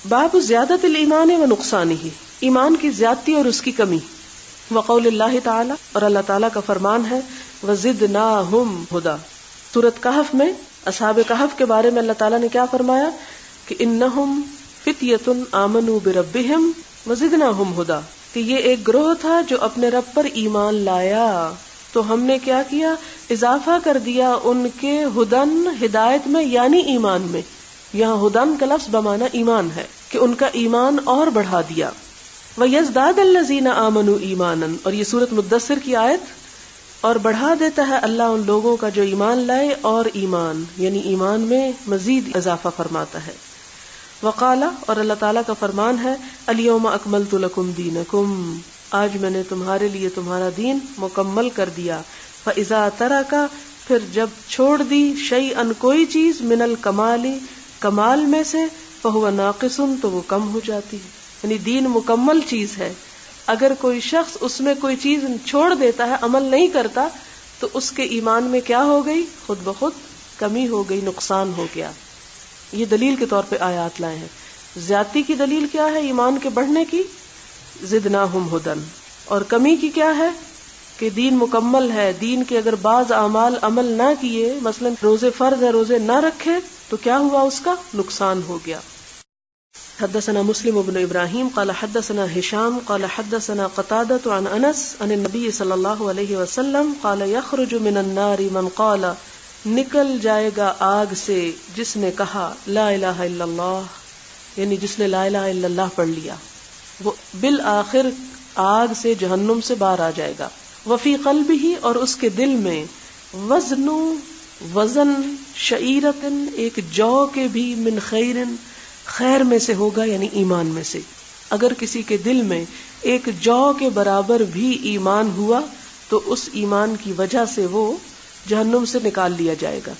باب زیادت الایمان و نقصانہ، ایمان کی زیادتی اور اس کی کمی. وقول اللہ تعالی، اور اللہ تعالیٰ کا فرمان ہے وزدناہم ہدا. سورۃ کہف میں اصحاب کہف کے بارے میں اللہ تعالیٰ نے کیا فرمایا کہ انہم فتیۃ آمنوا بربہم وزدناہم ہدا، کہ یہ ایک گروہ تھا جو اپنے رب پر ایمان لایا تو ہم نے کیا کیا، اضافہ کر دیا ان کے ہدن، ہدایت میں یعنی ایمان میں. یہاں ہدن کا لفظ بمعنی ایمان ہے کہ ان کا ایمان اور بڑھا دیا. وَيَزْدَادَ الَّذِينَ آمَنُوا ایمانا، اور یہ سورۃ مدثر کی آیت، اور بڑھا دیتا ہے اللہ ان لوگوں کا جو ایمان لائے اور ایمان، یعنی ایمان میں مزید اضافہ فرماتا ہے. وقال، اور اللہ تعالیٰ کا فرمان ہے اليوم اکملت لکم دینکم، آج میں نے تمہارے لیے تمہارا دین مکمل کر دیا. فَإِذَا تَرَكَ، پھر جب چھوڑ دی شیئن کوئی چیز، من الکمال، کمال میں سے، فَهُوَ ناقص، تو وہ کم ہو جاتی ہے. یعنی دین مکمل چیز ہے، اگر کوئی شخص اس میں کوئی چیز چھوڑ دیتا ہے، عمل نہیں کرتا، تو اس کے ایمان میں کیا ہو گئی، خود بخود کمی ہو گئی، نقصان ہو گیا. یہ دلیل کے طور پہ آیات لائے ہیں. زیادتی کی دلیل کیا ہے ایمان کے بڑھنے کی، زدناہم ہدن، اور کمی کی کیا ہے کہ دین مکمل ہے. دین کے اگر بعض اعمال عمل نہ کیے، مثلا روزے فرض ہے، روزے نہ رکھے، تو کیا ہوا، اس کا نقصان ہو گیا. حدثنا مسلم بن ابراہیم قال حدثنا ہشام قال حدثنا قتادة عن انس عن النبی صلی اللہ علیہ وسلم قال یخرج من النار من قال، نکل جائے گا آگ سے جس نے کہا لا الہ الا اللہ، یعنی جس نے لا الہ الا اللہ پڑھ لیا، وہ بالآخر آگ سے جہنم سے باہر آ جائے گا. وفی قلبہ، اور اس کے دل میں، وزن شعیرتن، ایک جو کے بھی، من خیرن، خیر میں سے ہوگا، یعنی ایمان میں سے. اگر کسی کے دل میں ایک جو کے برابر بھی ایمان ہوا تو اس ایمان کی وجہ سے وہ جہنم سے نکال لیا جائے گا.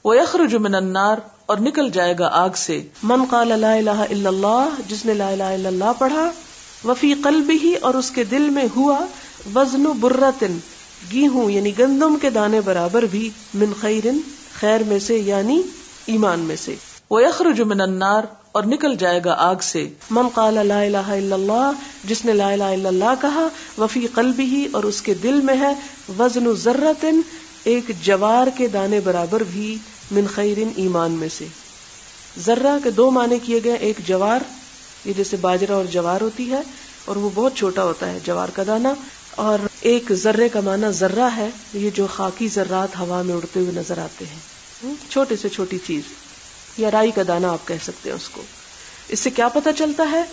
وَيَخْرُجُ مِنَ النَّارِ، اور نکل جائے گا آگ سے، من قال لا الہ الا اللہ، جس نے لا الہ الا اللہ پڑھا. وفی قلبہ، اور اس کے دل میں ہوا، وزن برتن، گیہوں یعنی گندم کے دانے برابر بھی، من خیرن، خیر میں سے یعنی ایمان میں سے. وَيَخْرُجُ مِنَ النَّارِ، اور نکل جائے گا آگ سے، من قال لا الہ الا اللہ، جس نے لا الہ الا اللہ کہا. وفی قلبہ، اور اس کے دل میں ہے، وزن ذرتن، ایک جوار کے دانے برابر بھی، من خیرن، ایمان میں سے. ذرہ کے دو معنی کیے گئے، ایک جوار، یہ جیسے باجرہ اور جوار ہوتی ہے، اور وہ بہت چھوٹا ہوتا ہے جوار کا دانہ، اور ایک ذرے کا معنی ذرہ ہے، یہ جو خاکی ذرات ہوا میں اڑتے ہوئے نظر آتے ہیں، چھوٹے سے چھوٹی چیز، یا رائی کا دانہ آپ کہہ سکتے ہیں اس کو. اس سے کیا پتہ چلتا ہے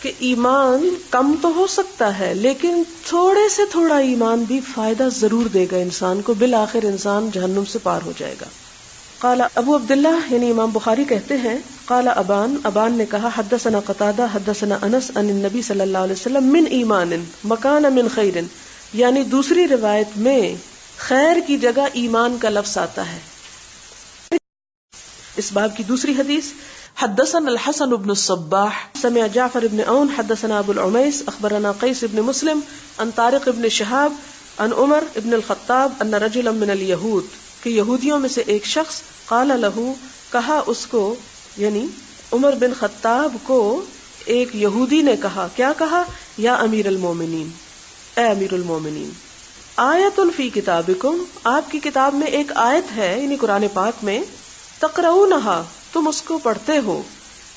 کہ ایمان کم تو ہو سکتا ہے، لیکن تھوڑے سے تھوڑا ایمان بھی فائدہ ضرور دے گا انسان کو، بالآخر انسان جہنم سے پار ہو جائے گا. قال ابو عبداللہ، یعنی امام بخاری کہتے ہیں، قال ابان نے کہا، حدثنا قتادہ حدثنا انس عن النبی صلی اللہ علیہ وسلم من ایمان مکان من خیر، یعنی دوسری روایت میں خیر کی جگہ ایمان کا لفظ آتا ہے. اس باب کی دوسری حدیث، حدثنا الحسن بن الصباح سمع جعفر بن عون حدثنا ابو العمیس اخبرنا قیس بن مسلم عن طارق بن شہاب عن عمر بن الخطاب ان رجلا من الیہود، کہ یہودیوں میں سے ایک شخص، قال لہو، کہا اس کو، یعنی عمر بن خطاب کو ایک یہودی نے کہا، کیا کہا، یا امیر المومنین، اے امیر المومنین، آیت فی کتابکم، آپ کی کتاب میں ایک آیت ہے، یعنی قرآن پاک میں، تقرؤونہا، تم اس کو پڑھتے ہو،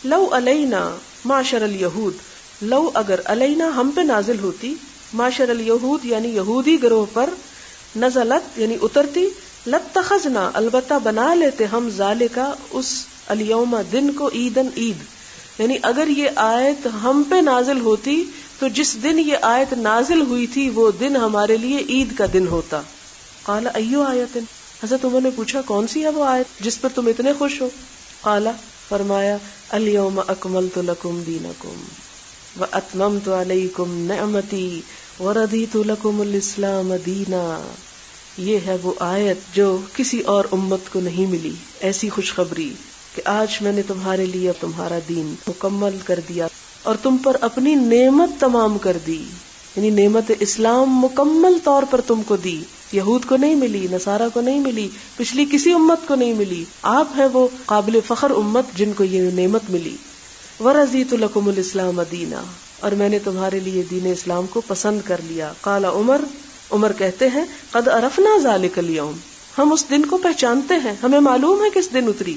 لو علینا معشر الیہود، لو اگر علینا ہم پہ نازل ہوتی، معشر الیہود یعنی یہودی گروہ پر، نزلت یعنی اترتی، لاتخذنا البتہ بنا لیتے ہم ذالکا اس الیوم دن کو، عیدن عید، یعنی اگر یہ آیت ہم پہ نازل ہوتی تو جس دن یہ آیت نازل ہوئی تھی وہ دن ہمارے لیے عید کا دن ہوتا. قال ایو آیت، حضرت عمر نے پوچھا کون سی ہے وہ آیت جس پر تم اتنے خوش ہو؟ قال، فرمایا، الیوم اکملت لکم دینکم واتممت علیکم نعمتی ورضیت لکم الاسلام دینا. یہ ہے وہ آیت جو کسی اور امت کو نہیں ملی، ایسی خوشخبری کہ آج میں نے تمہارے لیے تمہارا دین مکمل کر دیا اور تم پر اپنی نعمت تمام کر دی، یعنی نعمت اسلام مکمل طور پر تم کو دی. یہود کو نہیں ملی، نصارہ کو نہیں ملی، پچھلی کسی امت کو نہیں ملی، آپ ہیں وہ قابل فخر امت جن کو یہ نعمت ملی. وَرَضِيتُ لَكُمُ الْإِسْلَامَ دِينًا، اور میں نے تمہارے لیے دین اسلام کو پسند کر لیا. قال عمر کہتے ہیں قد عرفنا ذلك اليوم، ہم اس دن کو پہچانتے ہیں، ہمیں معلوم ہے کس دن اتری.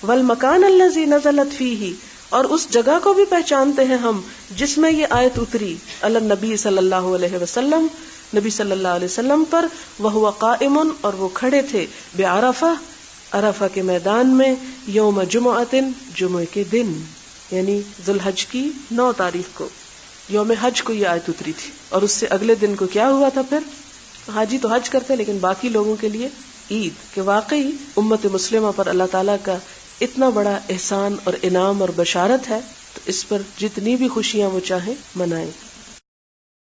والمکان الذی نزلت فیہ، اور اس جگہ کو بھی پہچانتے ہیں ہم جس میں یہ آیت اتری. علی النبی صلی اللہ علیہ وسلم، نبی صلی اللہ علیہ وسلم پر. وہو قائم، اور وہ کھڑے تھے بعرفہ، عرفہ کے میدان میں. یوم جمعۃ، جمعے کے دن، یعنی ذو الحج کی 9 تاریخ کو، یوم حج کو یہ آیت اتری تھی. اور اس سے اگلے دن کو کیا ہوا تھا؟ پھر حاجی تو حج کرتے لیکن باقی لوگوں کے لیے عید. کہ واقعی امت مسلمہ پر اللہ تعالیٰ کا اتنا بڑا احسان اور انعام اور بشارت ہے، تو اس پر جتنی بھی خوشیاں وہ چاہیں منائیں.